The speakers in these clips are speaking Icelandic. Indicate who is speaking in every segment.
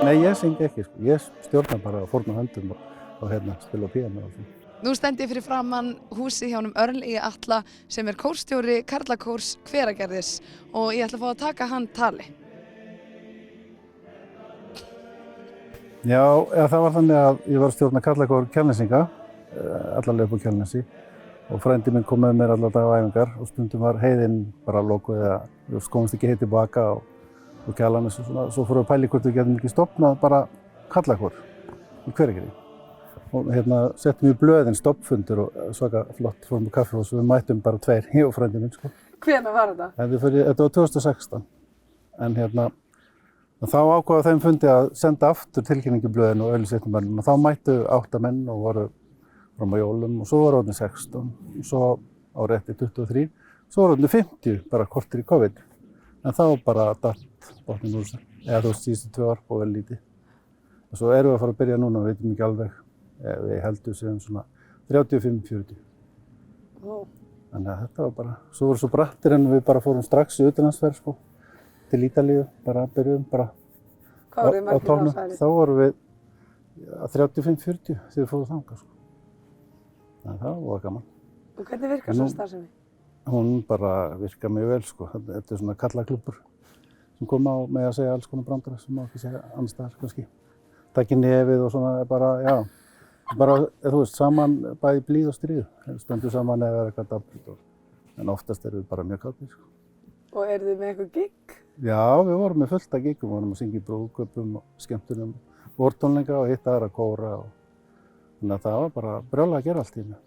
Speaker 1: Nei, ég syng ekki, sko. Ég stjórna bara að fórna höndum og spila á píanó og svona.
Speaker 2: Nú stend ég fyrir framann húsið hjá honum Örlygi Atla sem er kórstjóri Karlakórs Hveragerðis og ég ætla að fá að taka hann tali.
Speaker 1: Já, það var þannig að ég var að stjórna Karlakór Kjalnesinga, allarlega upp á Kjalnesi og frændi minn kom með mér alla daga á æfingar og stundum var heiðin bara lokuð eða við komumst ekki heið tilbaka og Kjalarnes og svona. Svo fórum við að pæla í hvort við getum ekki stofnað bara Karlakór í Hveragerði. Og settum við blöðin stoppfundur og svaka flott fórum við kaffihús og við mættum bara tveir, ég og frændi minn, sko.
Speaker 2: Hvenær var þetta?
Speaker 1: Þetta var 2016, en þá ákvaða þeim fundi að senda aftur tilkynningu blöðin og auglýsa mönnum og þá mættu 8 menn og voru fram á jólum og svo voru orðnir 16 og svo árið eftir 23, svo voru orðnir 50 bara kortir í COVID, en þá bara datt botninn úr þessu, eða síðustu 2 ár og vel lítið. Og svo erum við að fara að byrja núna, við veitum ekki alveg. Við heldum sem svona 35-40. Þannig að þetta var bara, svo voru svo brattir en við bara fórum strax í utanlandsferð, sko, til Ítalíu, bara byrjuðum bara á tónum. Þá vorum við 35-40 þegar við fórum þangað, sko. Þannig að það var gaman.
Speaker 2: Og hvernig virkar svo starfsemi?
Speaker 1: Hún bara virkar mjög vel, sko. Þetta er svona karlaklúbbur sem kom á með að segja alls konar brandara sem má ekki segja annars staðar, kannski. Takk í nefið og svona, bara, já. Bara, þú veist, saman bæði blíð og stríð, stöndum saman eða eitthvað dapurt, en oftast erum við bara mjög kátir, sko.
Speaker 2: Og eru þið með eitthvað gigg?
Speaker 1: Já, við vorum með fullt af giggum, við vorum að syngja í brúðkaupum og skemmtunum, vortónleika og hitta aðra kóra og þannig að það var bara brjálæði að gera allt í henni.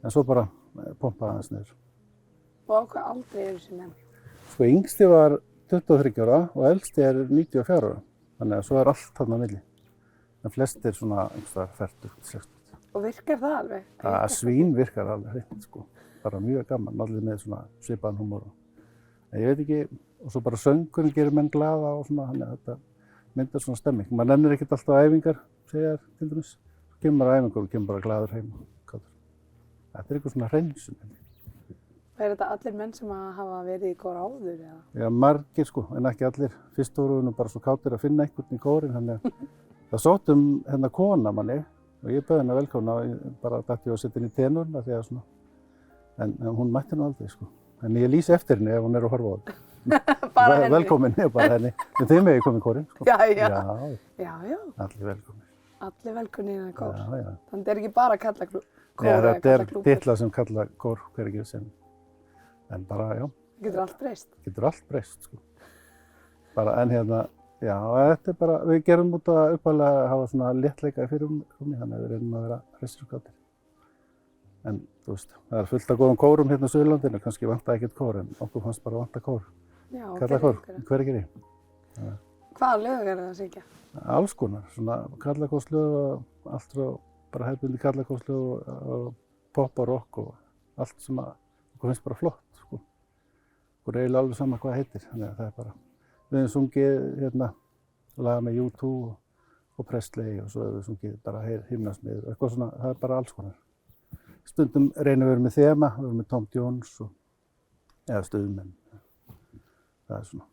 Speaker 1: En svo bara pompaði aðeins niður.
Speaker 2: Og á hvað aldrei eru þessi menn?
Speaker 1: Sko, yngsti var 23 ára og elsti er 94 ára, þannig að svo er allt þarna á milli. En flestir svona einhverstaðar 40-60.
Speaker 2: Og virkar það alveg?
Speaker 1: Svín virkar alveg hreint, sko. Bara mjög gaman, allir með svona svipaðan húmor. En ég veit ekki, og svo bara söngurinn gerir menn glaða og svona, þannig að þetta myndar svona stemming. Man nennir ekkert alltaf á æfingar, segja þér til dæmis. Svo kemur bara á æfingar og kemur bara glaður heim. Þetta er eitthvað svona hreinsun.
Speaker 2: Er þetta allir menn sem hafa verið í kór áður, eða?
Speaker 1: Já, margir, sko, en ekki allir. Fyrst voru við bara svo kátir að finna einhvern í kórinn, þannig að það sóttum kona manni og ég bauð hennar velkomna og bara dætti ég að setja henni í tenurna því að svona, en hún mætti nú aldrei, sko. En ég lýsi eftir henni ef hún er að horfa á þetta.
Speaker 2: Bara henni?
Speaker 1: Velkomin, bara henni. En þið megið komið í kórinn, sko.
Speaker 2: Já.
Speaker 1: Allir velkomin.
Speaker 2: Allir velkomin í þennan kór.
Speaker 1: Já.
Speaker 2: Þannig þetta er ekki bara karlakór eða
Speaker 1: karlaklúbbur. Þetta er
Speaker 2: karlaklúbbur.
Speaker 1: titlað sem karlakór Hveragerðis, en bara, já.
Speaker 2: Getur allt breyst?
Speaker 1: Getur allt breyst, sko. Bara, en já, þetta er bara, við gerum út að upphæðlega hafa svona léttleika í fyrirrúmi, þannig að við reynum að vera hressir og kátir. En þú veist, það er fullt af góðum kórum hérna á Suðurlandinu, kannski vantaði ekkert kór, en okkur fannst bara vanta kór.
Speaker 2: Já,
Speaker 1: Karlakór, Hveragerði.
Speaker 2: Hvaða lög eru það að syngja?
Speaker 1: Alls konar, svona karlakórslög og allt frá bara hefðbundi karlakórslög og pop og rock og allt sem okkur finnst bara flott, sko. Okkur er eiginlega alveg sama hvað heitir, þannig að það er bara. Við hefum sungið laga með U2 og Presley og svo hefum við sungið bara himnasmiður og eitthvað svona, það er bara alls konar. Stundum reynum við með þema, við erum með Tom Jones eða stuðmenn. Það er svona.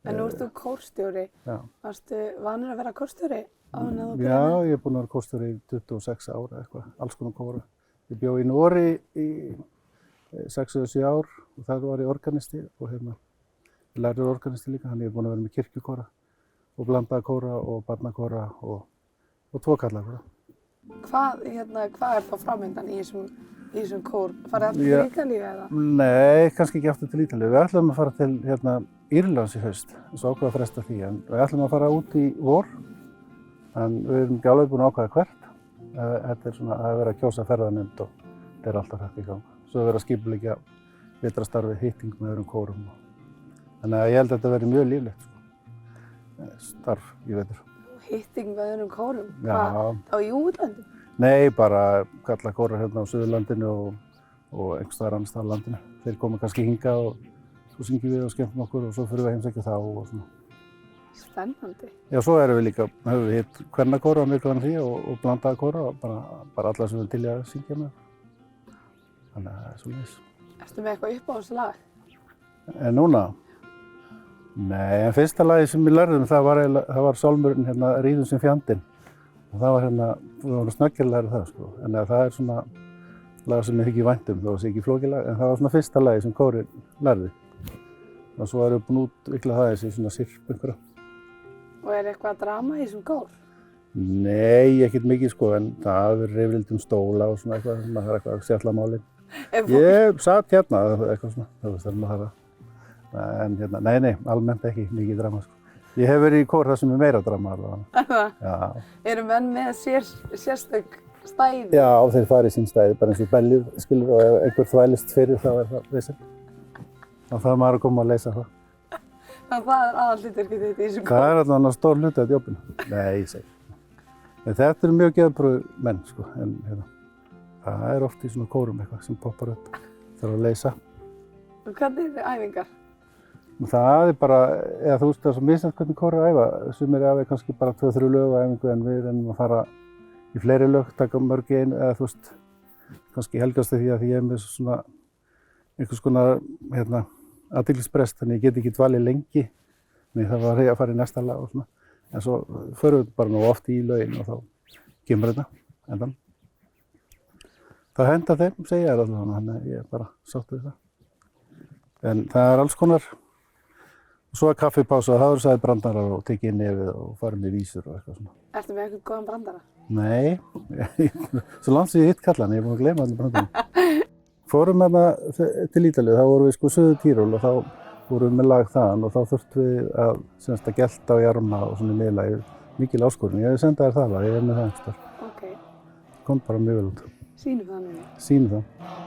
Speaker 2: En nú ert þú kórstjóri.
Speaker 1: Já.
Speaker 2: Varstu vanur að vera kórstjóri áður en þú byrjaði?
Speaker 1: Já, ég er búinn að vera kórstjóri í 26 ára eitthvað, alls konar kóra. Ég bjó í Noregi í 6-7 ár og það var ég organisti og ég lærði organisti líka, þannig ég er búinn að vera með kirkjukóra og blandaða kóra og barnakóra og 2 karlakóra.
Speaker 2: Hvað er þá framöndan í þessum kór? Farið aftur til Ítalíu eða?
Speaker 1: Nei, kannski ekki aftur til Ítalíu. Við ætlum að fara til Írlands í haust, svo ákveða að fresta því, en við ætlum að fara út í vor, en við erum ekki alveg búin að ákveða hvert. Þetta er svona að vera að kjósa ferðanefnd og þetta er alltaf hrætt í gang. Svo vera að skipuleggja vetrastarfi, hitting með öðrum kórum. Þannig að ég held að þetta verði mjög líflegt, sko. Starf í vetur.
Speaker 2: Hitting með öðrum kórum?
Speaker 1: Já.
Speaker 2: Þá í útlöndum?
Speaker 1: Nei, bara karlakórar hérna á Suðurlandinu og einhvers staðar annars staðar á landinu. Þeir koma kannski hingað og svo syngjum við og skemmtum okkur og svo fyrir við að heimsækja þá og svona.
Speaker 2: Spennandi.
Speaker 1: Já, svo erum við líka, höfum við hitt kvennakóra á mikilvægna því og blandaða kóra og bara alla sem við til að syngja með. Þannig að það er svoleiðis.
Speaker 2: Ertu með eitthvað uppáhaldslag?
Speaker 1: En núna, Nei, en fyrsta lagi sem við lærðum það var sálmurinn hérna Ríðum sem fjandinn. Og það var hérna, við vorum snöggir að læra það sko. En það er svona lag sem ég þykir vænt þó það sé ekki flókið lag, en það var svona fyrsta lagi sem kórinn lærði. Og svo erum við búin að útvikla það þessi svona sirp einhverja.
Speaker 3: Og er eitthvað drama í þessum kór?
Speaker 1: Nei, ekkert mikið sko, en það er rifrildi stóla og svona eitthvað, það er eitthvað sjallamálin. Ég satt hérna, eitthvað svona, það er maður það. En hérna, nei, almennt ekki mikið drama sko. Ég hef verið í kór þar sem er meira drama allavega. Já.
Speaker 3: Eru menn með sérstök stæði?
Speaker 1: Já, þeir farið sín stæði, bara eins og beljur, skilur, og ef einhver þvælist fyrir þá er það vesen. Þá þarf maður að koma að leysa það.
Speaker 3: Þannig að það er aðalhlutverkið þitt í þessum kór?
Speaker 1: Það er allavega stór hluti af jobbinu. Nei, ég segi. En þetta eru mjög geðpröfu menn, sko, en hérna, það er oft í svona kórum eitthvað sem poppar upp. Þarf að leysa.
Speaker 3: Og hvernig eru æfingar?
Speaker 1: Það er bara, eða þú veist það er svo misjafnt hvernig kórar æfa. Sumir æfa kannski bara 2-3 lög á æfingu en við reynum að fara í fleiri lög, taka mörg í einu, eða þú veist, kannski helgast því að ég er með svona einhvers konar hérna, athyglisbrest, þannig ég get ekki dvalið lengi. Þannig það var að fara í næsta lag og svona. En svo förum við bara nú oft í lögin og þá kemur þetta endan. Það henda þeim, segja ég allavega, þannig að ég er bara sáttur við það. En það er alls konar. Svo er kaffipása, það eru sagði brandarar og tekið inn nefið og farið með vísur og eitthvað svona.
Speaker 3: Ertu með eitthvað góðan brandara?
Speaker 1: Nei, svo langt sem ég hitt kallan, ég er búin að gleyma allir brandarinn. Fórum hérna til Ítalíu, þá vorum við sko Suður Tíról og þá vorum við með lag þaðan og þá þurftum við að gelta og jarma og svona miðlagi. Mikil áskorun, ég hef sendað þér það lag, ég er með það einhvers staðar.
Speaker 3: Ok.
Speaker 1: Kom bara mjög vel út.
Speaker 3: Sýnum það núna.
Speaker 1: Sýnum það.